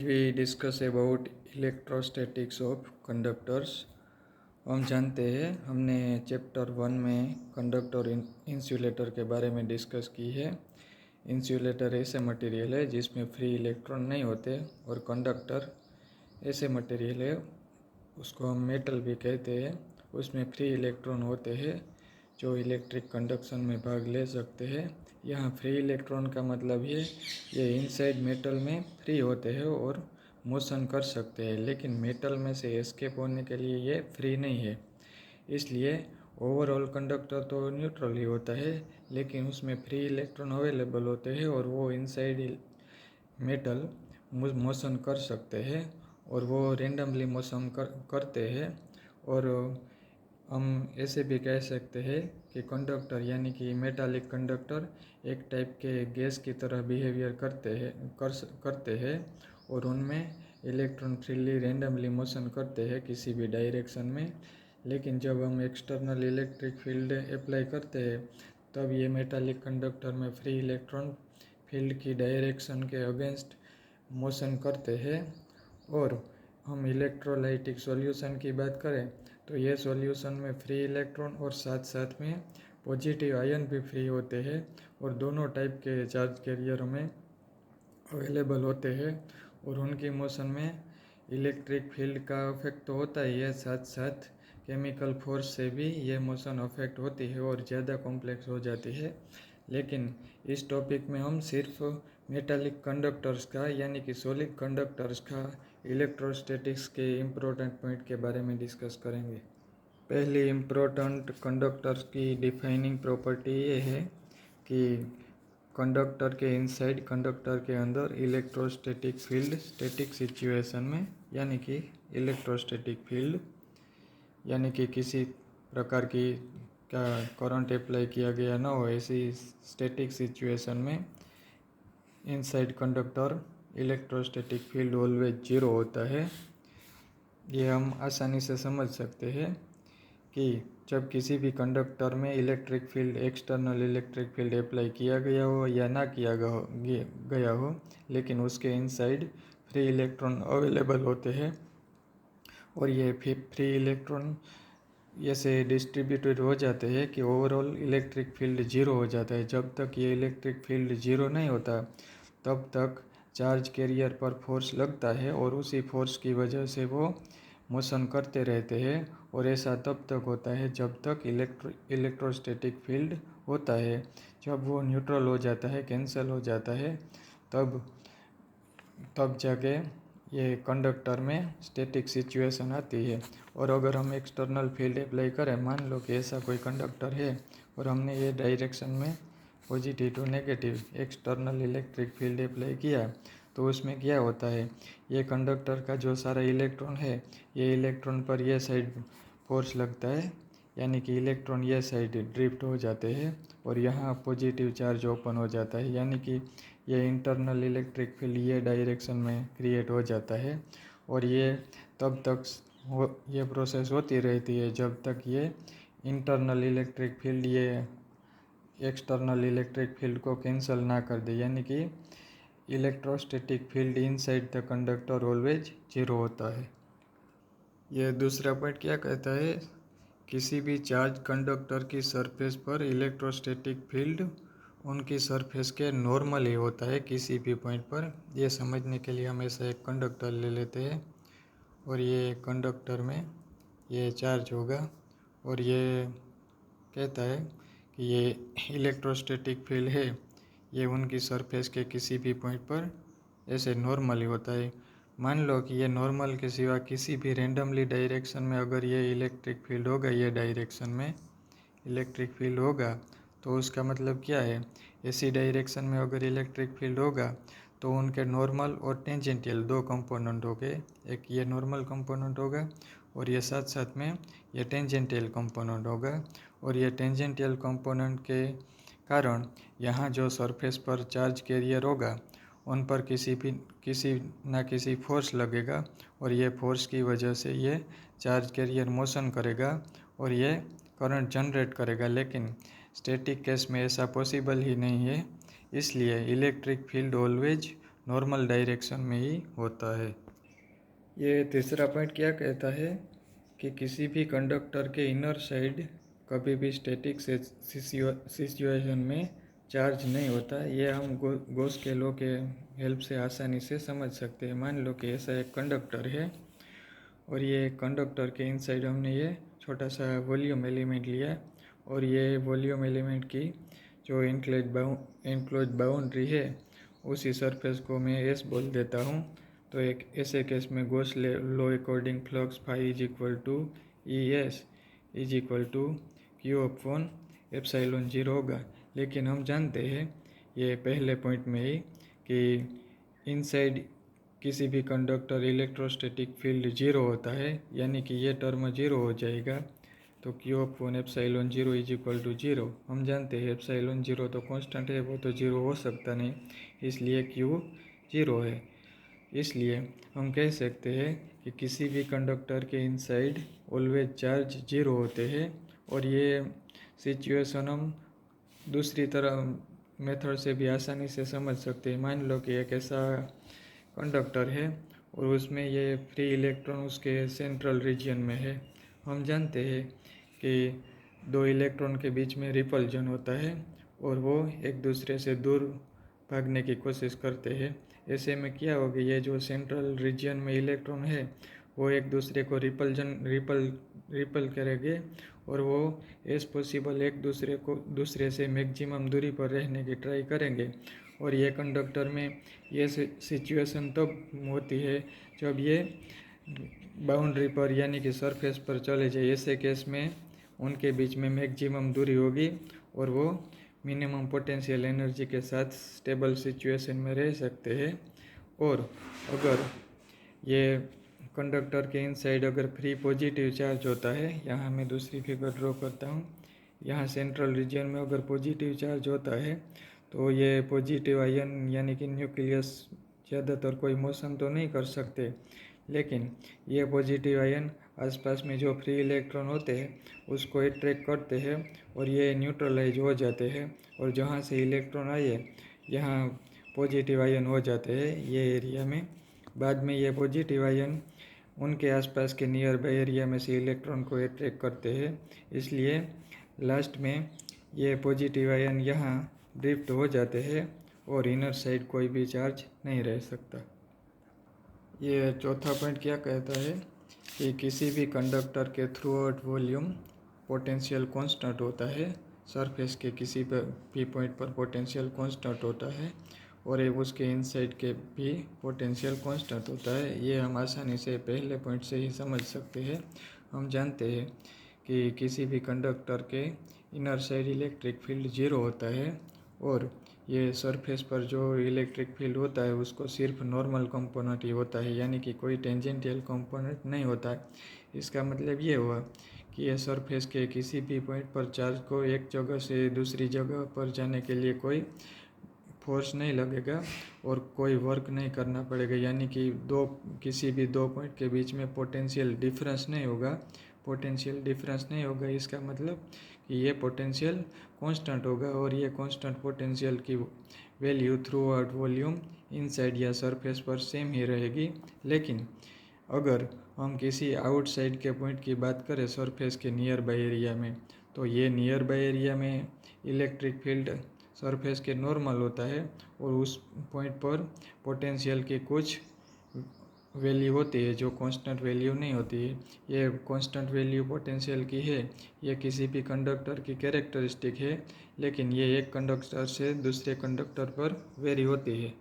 we discuss about electrostatics of conductors. हम जानते हैं हमने चैप्टर 1 में कंडक्टर और इंसुलेटर के बारे में डिस्कस की है। इंसुलेटर ऐसे मटेरियल है जिसमें फ्री इलेक्ट्रॉन नहीं होते और कंडक्टर ऐसे मटेरियल है, उसको हम मेटल भी कहते हैं, उसमें फ्री इलेक्ट्रॉन होते हैं जो इलेक्ट्रिक कंडक्शन में भाग ले सकते हैं। यहाँ फ्री इलेक्ट्रॉन का मतलब ये इनसाइड मेटल में फ्री होते हैं और मोशन कर सकते हैं, लेकिन मेटल में से एस्केप होने के लिए ये फ्री नहीं है। इसलिए ओवरऑल कंडक्टर तो न्यूट्रल ही होता है, लेकिन उसमें फ्री इलेक्ट्रॉन अवेलेबल होते हैं और वो इनसाइड मेटल मोशन कर सकते हैं और वो रेंडमली मोशन करते हैं। और हम ऐसे भी कह सकते हैं कि कंडक्टर यानी कि मेटालिक कंडक्टर एक टाइप के गैस की तरह बिहेवियर करते हैं और उनमें इलेक्ट्रॉन फ्रीली रेंडमली मोशन करते हैं किसी भी डायरेक्शन में। लेकिन जब हम एक्सटर्नल इलेक्ट्रिक फील्ड अप्लाई करते हैं तब ये मेटालिक कंडक्टर में फ्री इलेक्ट्रॉन फील्ड की डायरेक्शन के अगेंस्ट मोशन करते हैं। और हम इलेक्ट्रोलाइटिक सॉल्यूशन की बात करें तो ये सॉल्यूशन में फ्री इलेक्ट्रॉन और साथ साथ में पॉजिटिव आयन भी फ्री होते हैं और दोनों टाइप के चार्ज कैरियर में अवेलेबल होते हैं और उनकी मोशन में इलेक्ट्रिक फील्ड का अफेक्ट तो होता ही है, साथ साथ केमिकल फोर्स से भी ये मोशन अफेक्ट होती है और ज़्यादा कॉम्प्लेक्स हो जाती है। लेकिन इस टॉपिक में हम सिर्फ मेटालिक कंडक्टर्स का यानी कि सॉलिड कंडक्टर्स का इलेक्ट्रोस्टैटिक्स के इम्पोर्टेंट पॉइंट के बारे में डिस्कस करेंगे। पहली इम्पोर्टेंट कंडक्टर्स की डिफाइनिंग प्रॉपर्टी ये है कि कंडक्टर के इनसाइड कंडक्टर के अंदर इलेक्ट्रोस्टैटिक फील्ड स्टैटिक सिचुएशन में यानी कि इलेक्ट्रोस्टैटिक फील्ड यानी कि किसी प्रकार की का करंट अप्लाई किया गया ना हो, ऐसी स्टैटिक सिचुएशन में inside conductor electrostatic field always zero होता है। ये हम आसानी से समझ सकते हैं कि जब किसी भी कंडक्टर में electric field external electric field apply किया गया हो या ना किया गया हो, लेकिन उसके इनसाइड फ्री इलेक्ट्रॉन अवेलेबल होते हैं और ये फ्री इलेक्ट्रॉन ऐसे डिस्ट्रीब्यूटेड हो जाते हैं कि ओवरऑल इलेक्ट्रिक फील्ड जीरो हो जाता है। जब तक ये इलेक्ट्रिक फील्ड जीरो नहीं होता तब तक चार्ज कैरियर पर फोर्स लगता है और उसी फोर्स की वजह से वो मोशन करते रहते हैं और ऐसा तब तक होता है जब तक इलेक्ट्रोस्टैटिक फील्ड होता है। जब वो न्यूट्रल हो जाता है, कैंसिल हो जाता है, तब जाके ये कंडक्टर में स्टैटिक सिचुएशन आती है। और अगर हम एक्सटर्नल फील्ड अप्लाई करें, मान लो कि ऐसा कोई कंडक्टर है और हमने ये डायरेक्शन में positive to negative external electric field apply किया, तो उसमें क्या होता है, ये कंडक्टर का जो सारा इलेक्ट्रॉन है ये इलेक्ट्रॉन पर ये साइड फोर्स लगता है, यानी कि इलेक्ट्रॉन ये साइड ड्रिफ्ट हो जाते हैं और यहाँ पॉजिटिव चार्ज ओपन हो जाता है, यानी कि ये इंटरनल इलेक्ट्रिक फील्ड ये डायरेक्शन में क्रिएट हो जाता है। और ये तब तक ये प्रोसेस होती रहती है जब तक ये इंटरनल इलेक्ट्रिक फील्ड ये एक्सटर्नल इलेक्ट्रिक फील्ड को कैंसिल ना कर दे, यानी कि electrostatic field inside the conductor always zero होता है। यह दूसरा पॉइंट क्या कहता है, किसी भी चार्ज कंडक्टर की सरफेस पर इलेक्ट्रोस्टैटिक फील्ड उनकी सरफेस के नॉर्मल ही होता है किसी भी पॉइंट पर। यह समझने के लिए हम ऐसा एक कंडक्टर ले लेते हैं और ये कंडक्टर में ये चार्ज होगा और ये कहता है कि ये इलेक्ट्रोस्टैटिक फील्ड है, ये उनकी सरफेस के किसी भी पॉइंट पर ऐसे नॉर्मल ही होता है। मान लो कि ये नॉर्मल के सिवा किसी भी रेंडमली डायरेक्शन में अगर ये इलेक्ट्रिक फील्ड होगा, ये डायरेक्शन में इलेक्ट्रिक फील्ड होगा, तो उसका मतलब क्या है, ऐसी डायरेक्शन में अगर इलेक्ट्रिक फील्ड होगा तो उनके नॉर्मल और टेंजेंटियल दो कंपोनेंट हो गए। एक ये नॉर्मल कंपोनेंट होगा और ये साथ साथ में ये टेंजेंटियल कंपोनेंट होगा। और ये टेंजेंटियल कंपोनेंट के कारण यहाँ जो सरफेस पर चार्ज कैरियर होगा उन पर किसी ना किसी फोर्स लगेगा और ये फोर्स की वजह से ये चार्ज कैरियर मोशन करेगा और ये करंट जनरेट करेगा। लेकिन स्टैटिक केस में ऐसा पॉसिबल ही नहीं है, इसलिए electric field always normal direction में ही होता है। ये तीसरा पॉइंट क्या कहता है कि किसी भी कंडक्टर के इनर साइड कभी भी स्टैटिक सिचुएशन में चार्ज नहीं होता। ये हम गॉस के लॉ के हेल्प से आसानी से समझ सकते हैं। मान लो कि ऐसा एक कंडक्टर है और ये कंडक्टर के इनसाइड हमने ये छोटा सा वॉल्यूम एलिमेंट लिया और ये वॉल्यूम एलिमेंट की जो इनक्लोज बाउंड्री है उसी सरफेस को मैं एस बोल देता हूँ। तो एक ऐसे केस में Gauss law according flux phi is equal to E S is equal to Q upon epsilon 0 होगा। लेकिन हम जानते हैं ये पहले पॉइंट में ही कि इनसाइड किसी भी कंडक्टर इलेक्ट्रोस्टैटिक फील्ड 0 होता है, यानी कि ये टर्म 0 हो जाएगा। तो Q upon epsilon 0 is equal to 0। हम जानते हैं एप्सिलॉन 0 तो कांस्टेंट है, वो तो 0 हो सकता नहीं, इसलिए क्यू 0 है। इसलिए हम कह सकते हैं कि किसी भी कंडक्टर के इनसाइड ऑलवेज चार्ज 0 होते हैं। और ये सिचुएशन हम दूसरी तरह मेथड से भी आसानी से समझ सकते हैं। मान लो कि एक ऐसा कंडक्टर है और उसमें ये फ्री इलेक्ट्रॉन उसके सेंट्रल रीजन में है। हम जानते हैं कि दो इलेक्ट्रॉन के बीच में रिपल्जन होता है और वो एक दूसरे से दूर भागने की कोशिश करते हैं। ऐसे में क्या होगा, ये जो सेंट्रल रीजन में इलेक्ट्रॉन है वो एक दूसरे को रिपल करेंगे और वो एज पॉसिबल एक दूसरे से मैक्सिमम दूरी पर रहने की ट्राई करेंगे। और ये कंडक्टर में ये सिचुएशन तब होती है जब ये बाउंड्री पर यानी कि सरफेस पर चले जाए। ऐसे केस में उनके बीच में मैक्सिमम दूरी होगी और वो मिनिमम पोटेंशियल एनर्जी के साथ स्टेबल सिचुएशन में रह सकते हैं। और अगर ये कंडक्टर के इनसाइड अगर फ्री पॉजिटिव चार्ज होता है, यहाँ मैं दूसरी फिगर ड्रॉ करता हूँ, यहाँ सेंट्रल रीजन में अगर पॉजिटिव चार्ज होता है तो ये पॉजिटिव आयन यानी कि न्यूक्लियस ज़्यादातर कोई मोशन तो नहीं कर सकते, लेकिन ये पॉजिटिव आयन आसपास में जो फ्री इलेक्ट्रॉन होते हैं उसको अट्रैक्ट करते हैं और ये न्यूट्रलाइज हो जाते हैं। और जहाँ से इलेक्ट्रॉन आए यहाँ पॉजिटिव आयन हो जाते हैं ये एरिया में। बाद में ये पॉजिटिव आयन उनके आसपास के नियर बाय एरिया में से इलेक्ट्रॉन को अट्रैक्ट करते हैं, इसलिए लास्ट में ये पॉजिटिव आयन यहाँ ड्रिफ्ट हो जाते हैं और इनर साइड कोई भी चार्ज नहीं रह सकता। ये चौथा पॉइंट क्या कहता है कि किसी भी कंडक्टर के through out volume potential constant होता है। सरफेस के किसी भी पॉइंट पर पोटेंशियल कांस्टेंट होता है और उसके इनसाइड के भी पोटेंशियल कांस्टेंट होता है। ये हम आसानी से पहले पॉइंट से ही समझ सकते हैं। हम जानते हैं कि किसी भी कंडक्टर के इनर साइड इलेक्ट्रिक फील्ड 0 होता है और ये सरफेस पर जो इलेक्ट्रिक फील्ड होता है उसको सिर्फ नॉर्मल कंपोनेंट ही होता है, यानी कि कोई टेंजेंटियल कंपोनेंट नहीं होता है। इसका मतलब ये हुआ कि ये सरफेस के किसी भी पॉइंट पर चार्ज को एक जगह से दूसरी जगह पर जाने के लिए कोई फोर्स नहीं लगेगा और कोई वर्क नहीं करना पड़ेगा, यानी कि किसी भी दो पॉइंट के बीच में पोटेंशियल डिफरेंस नहीं होगा। इसका मतलब कि ये पोटेंशियल कांस्टेंट होगा और ये कांस्टेंट पोटेंशियल की value through out volume inside या सरफेस पर सेम ही रहेगी। लेकिन अगर हम किसी आउटसाइड के पॉइंट की बात करें सरफेस के नियर बाय एरिया में, तो ये नियर बाय एरिया में इलेक्ट्रिक फील्ड सरफेस के नॉर्मल होता है और उस पॉइंट पर पोटेंशियल की कुछ वैल्यू होती है जो कांस्टेंट वैल्यू नहीं होती है। ये कांस्टेंट वैल्यू पोटेंशियल की है, ये किसी भी कंडक्टर की कैरेक्टरिस्टिक है, लेकिन ये एक कंडक्टर से दूसरे कंडक्टर पर वेरी होती है।